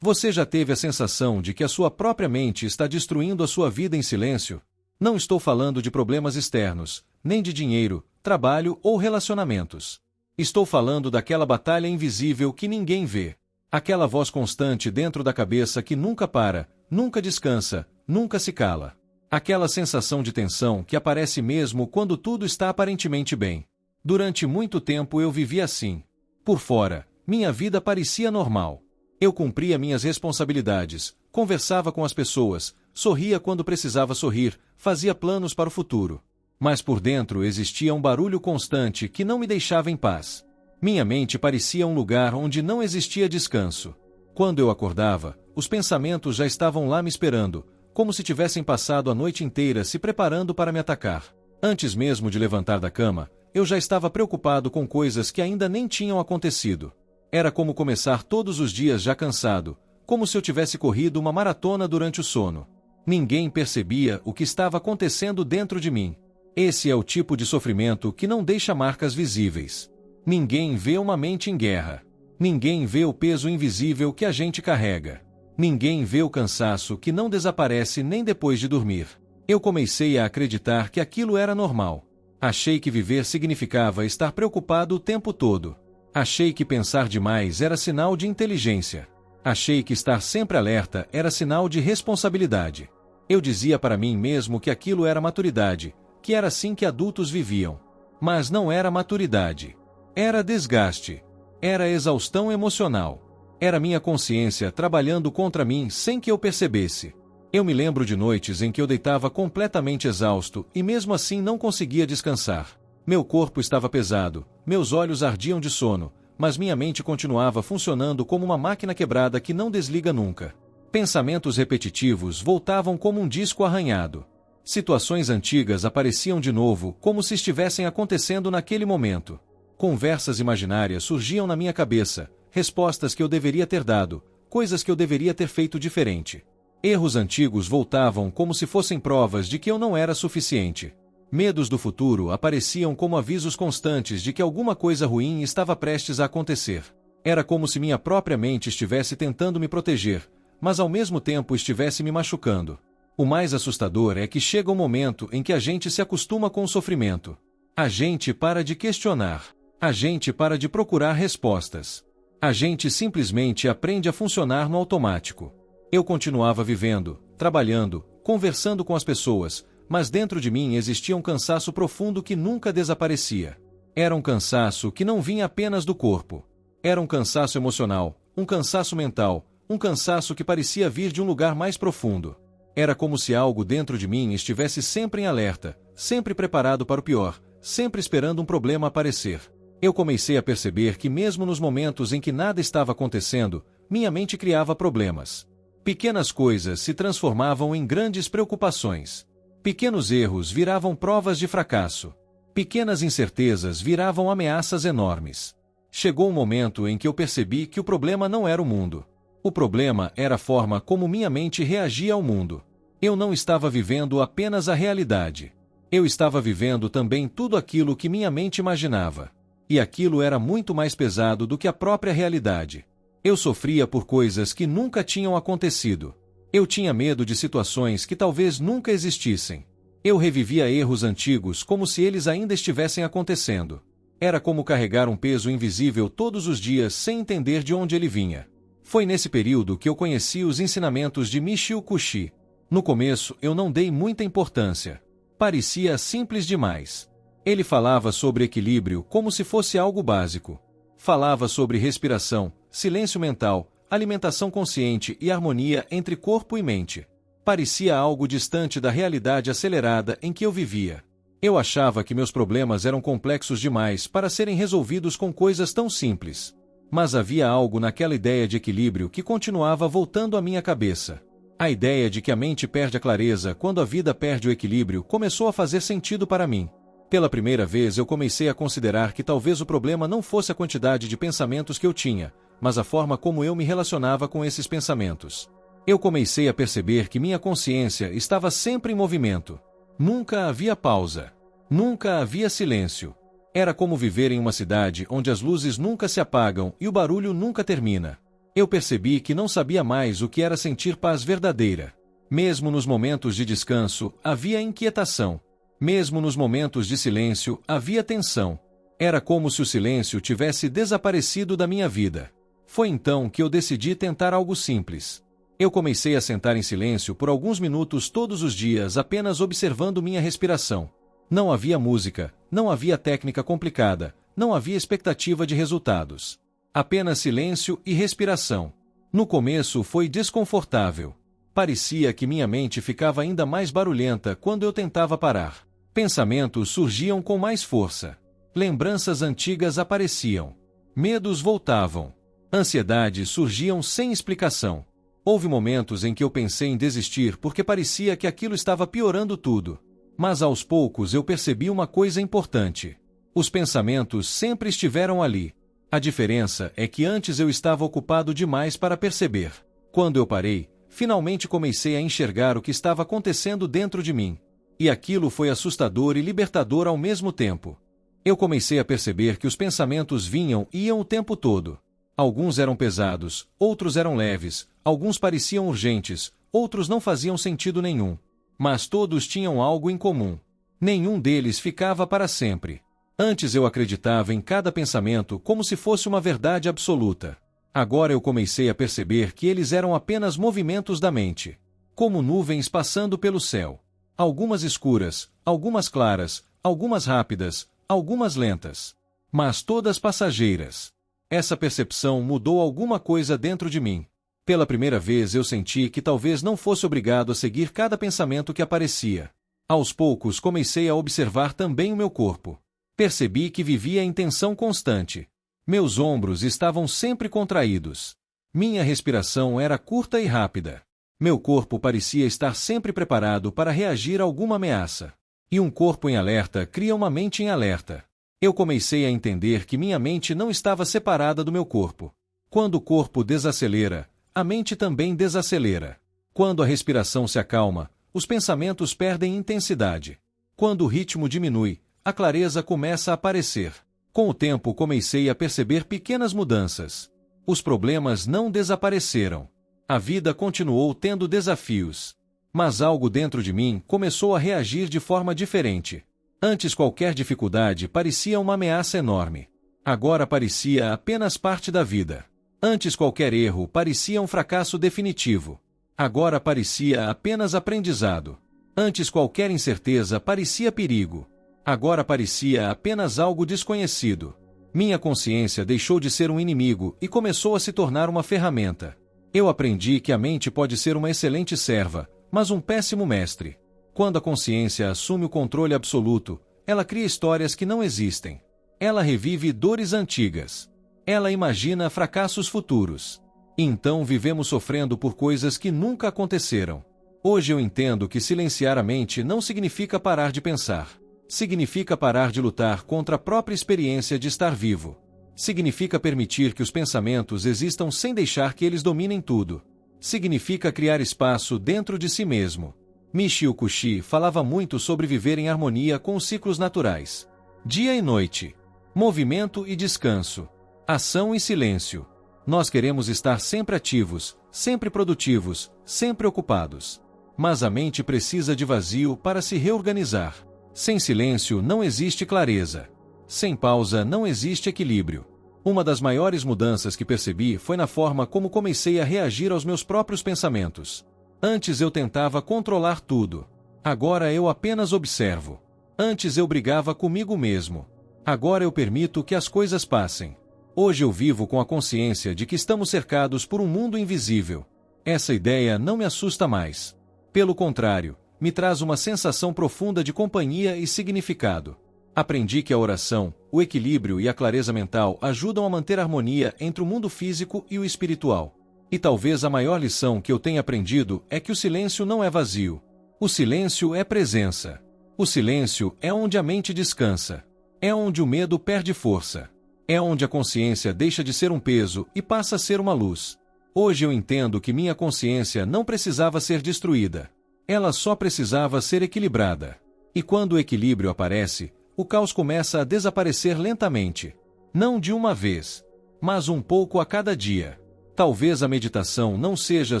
Você já teve a sensação de que a sua própria mente está destruindo a sua vida em silêncio? Não estou falando de problemas externos, nem de dinheiro, trabalho ou relacionamentos. Estou falando daquela batalha invisível que ninguém vê. Aquela voz constante dentro da cabeça que nunca para, nunca descansa, nunca se cala. Aquela sensação de tensão que aparece mesmo quando tudo está aparentemente bem. Durante muito tempo eu vivi assim. Por fora, minha vida parecia normal. Eu cumpria minhas responsabilidades, conversava com as pessoas, sorria quando precisava sorrir, fazia planos para o futuro. Mas por dentro existia um barulho constante que não me deixava em paz. Minha mente parecia um lugar onde não existia descanso. Quando eu acordava, os pensamentos já estavam lá me esperando, como se tivessem passado a noite inteira se preparando para me atacar. Antes mesmo de levantar da cama, eu já estava preocupado com coisas que ainda nem tinham acontecido. Era como começar todos os dias já cansado, como se eu tivesse corrido uma maratona durante o sono. Ninguém percebia o que estava acontecendo dentro de mim. Esse é o tipo de sofrimento que não deixa marcas visíveis. Ninguém vê uma mente em guerra. Ninguém vê o peso invisível que a gente carrega. Ninguém vê o cansaço que não desaparece nem depois de dormir. Eu comecei a acreditar que aquilo era normal. Achei que viver significava estar preocupado o tempo todo. Achei que pensar demais era sinal de inteligência. Achei que estar sempre alerta era sinal de responsabilidade. Eu dizia para mim mesmo que aquilo era maturidade, que era assim que adultos viviam. Mas não era maturidade. Era desgaste. Era exaustão emocional. Era minha consciência trabalhando contra mim sem que eu percebesse. Eu me lembro de noites em que eu deitava completamente exausto e mesmo assim não conseguia descansar. Meu corpo estava pesado, meus olhos ardiam de sono, mas minha mente continuava funcionando como uma máquina quebrada que não desliga nunca. Pensamentos repetitivos voltavam como um disco arranhado. Situações antigas apareciam de novo, como se estivessem acontecendo naquele momento. Conversas imaginárias surgiam na minha cabeça, respostas que eu deveria ter dado, coisas que eu deveria ter feito diferente. Erros antigos voltavam como se fossem provas de que eu não era suficiente. Medos do futuro apareciam como avisos constantes de que alguma coisa ruim estava prestes a acontecer. Era como se minha própria mente estivesse tentando me proteger, mas ao mesmo tempo estivesse me machucando. O mais assustador é que chega um momento em que a gente se acostuma com o sofrimento. A gente para de questionar. A gente para de procurar respostas. A gente simplesmente aprende a funcionar no automático. Eu continuava vivendo, trabalhando, conversando com as pessoas, mas dentro de mim existia um cansaço profundo que nunca desaparecia. Era um cansaço que não vinha apenas do corpo. Era um cansaço emocional, um cansaço mental, um cansaço que parecia vir de um lugar mais profundo. Era como se algo dentro de mim estivesse sempre em alerta, sempre preparado para o pior, sempre esperando um problema aparecer. Eu comecei a perceber que mesmo nos momentos em que nada estava acontecendo, minha mente criava problemas. Pequenas coisas se transformavam em grandes preocupações. Pequenos erros viravam provas de fracasso. Pequenas incertezas viravam ameaças enormes. Chegou um momento em que eu percebi que o problema não era o mundo. O problema era a forma como minha mente reagia ao mundo. Eu não estava vivendo apenas a realidade. Eu estava vivendo também tudo aquilo que minha mente imaginava. E aquilo era muito mais pesado do que a própria realidade. Eu sofria por coisas que nunca tinham acontecido. Eu tinha medo de situações que talvez nunca existissem. Eu revivia erros antigos como se eles ainda estivessem acontecendo. Era como carregar um peso invisível todos os dias sem entender de onde ele vinha. Foi nesse período que eu conheci os ensinamentos de Michio Kushi. No começo eu não dei muita importância. Parecia simples demais. Ele falava sobre equilíbrio como se fosse algo básico. Falava sobre respiração, silêncio mental, alimentação consciente e harmonia entre corpo e mente. Parecia algo distante da realidade acelerada em que eu vivia. Eu achava que meus problemas eram complexos demais para serem resolvidos com coisas tão simples. Mas havia algo naquela ideia de equilíbrio que continuava voltando à minha cabeça. A ideia de que a mente perde a clareza quando a vida perde o equilíbrio começou a fazer sentido para mim. Pela primeira vez eu comecei a considerar que talvez o problema não fosse a quantidade de pensamentos que eu tinha, mas a forma como eu me relacionava com esses pensamentos. Eu comecei a perceber que minha consciência estava sempre em movimento. Nunca havia pausa. Nunca havia silêncio. Era como viver em uma cidade onde as luzes nunca se apagam e o barulho nunca termina. Eu percebi que não sabia mais o que era sentir paz verdadeira. Mesmo nos momentos de descanso, havia inquietação. Mesmo nos momentos de silêncio, havia tensão. Era como se o silêncio tivesse desaparecido da minha vida. Foi então que eu decidi tentar algo simples. Eu comecei a sentar em silêncio por alguns minutos todos os dias, apenas observando minha respiração. Não havia música, não havia técnica complicada, não havia expectativa de resultados. Apenas silêncio e respiração. No começo foi desconfortável. Parecia que minha mente ficava ainda mais barulhenta quando eu tentava parar. Pensamentos surgiam com mais força. Lembranças antigas apareciam. Medos voltavam. Ansiedades surgiam sem explicação. Houve momentos em que eu pensei em desistir porque parecia que aquilo estava piorando tudo. Mas aos poucos eu percebi uma coisa importante. Os pensamentos sempre estiveram ali. A diferença é que antes eu estava ocupado demais para perceber. Quando eu parei, finalmente comecei a enxergar o que estava acontecendo dentro de mim. E aquilo foi assustador e libertador ao mesmo tempo. Eu comecei a perceber que os pensamentos vinham e iam o tempo todo. Alguns eram pesados, outros eram leves, alguns pareciam urgentes, outros não faziam sentido nenhum. Mas todos tinham algo em comum. Nenhum deles ficava para sempre. Antes eu acreditava em cada pensamento como se fosse uma verdade absoluta. Agora eu comecei a perceber que eles eram apenas movimentos da mente. Como nuvens passando pelo céu. Algumas escuras, algumas claras, algumas rápidas, algumas lentas. Mas todas passageiras. Essa percepção mudou alguma coisa dentro de mim. Pela primeira vez eu senti que talvez não fosse obrigado a seguir cada pensamento que aparecia. Aos poucos comecei a observar também o meu corpo. Percebi que vivia em tensão constante. Meus ombros estavam sempre contraídos. Minha respiração era curta e rápida. Meu corpo parecia estar sempre preparado para reagir a alguma ameaça. E um corpo em alerta cria uma mente em alerta. Eu comecei a entender que minha mente não estava separada do meu corpo. Quando o corpo desacelera, a mente também desacelera. Quando a respiração se acalma, os pensamentos perdem intensidade. Quando o ritmo diminui, a clareza começa a aparecer. Com o tempo comecei a perceber pequenas mudanças. Os problemas não desapareceram. A vida continuou tendo desafios. Mas algo dentro de mim começou a reagir de forma diferente. Antes qualquer dificuldade parecia uma ameaça enorme. Agora parecia apenas parte da vida. Antes qualquer erro parecia um fracasso definitivo. Agora parecia apenas aprendizado. Antes qualquer incerteza parecia perigo. Agora parecia apenas algo desconhecido. Minha consciência deixou de ser um inimigo e começou a se tornar uma ferramenta. Eu aprendi que a mente pode ser uma excelente serva, mas um péssimo mestre. Quando a consciência assume o controle absoluto, ela cria histórias que não existem. Ela revive dores antigas. Ela imagina fracassos futuros. E então vivemos sofrendo por coisas que nunca aconteceram. Hoje eu entendo que silenciar a mente não significa parar de pensar. Significa parar de lutar contra a própria experiência de estar vivo. Significa permitir que os pensamentos existam sem deixar que eles dominem tudo. Significa criar espaço dentro de si mesmo. Michio Kushi falava muito sobre viver em harmonia com os ciclos naturais. Dia e noite. Movimento e descanso. Ação e silêncio. Nós queremos estar sempre ativos, sempre produtivos, sempre ocupados. Mas a mente precisa de vazio para se reorganizar. Sem silêncio não existe clareza. Sem pausa não existe equilíbrio. Uma das maiores mudanças que percebi foi na forma como comecei a reagir aos meus próprios pensamentos. Antes eu tentava controlar tudo. Agora eu apenas observo. Antes eu brigava comigo mesmo. Agora eu permito que as coisas passem. Hoje eu vivo com a consciência de que estamos cercados por um mundo invisível. Essa ideia não me assusta mais. Pelo contrário, me traz uma sensação profunda de companhia e significado. Aprendi que a oração, o equilíbrio e a clareza mental ajudam a manter a harmonia entre o mundo físico e o espiritual. E talvez a maior lição que eu tenha aprendido é que o silêncio não é vazio. O silêncio é presença. O silêncio é onde a mente descansa. É onde o medo perde força. É onde a consciência deixa de ser um peso e passa a ser uma luz. Hoje eu entendo que minha consciência não precisava ser destruída. Ela só precisava ser equilibrada. E quando o equilíbrio aparece, o caos começa a desaparecer lentamente. Não de uma vez, mas um pouco a cada dia. Talvez a meditação não seja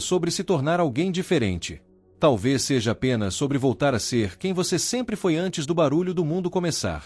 sobre se tornar alguém diferente. Talvez seja apenas sobre voltar a ser quem você sempre foi antes do barulho do mundo começar.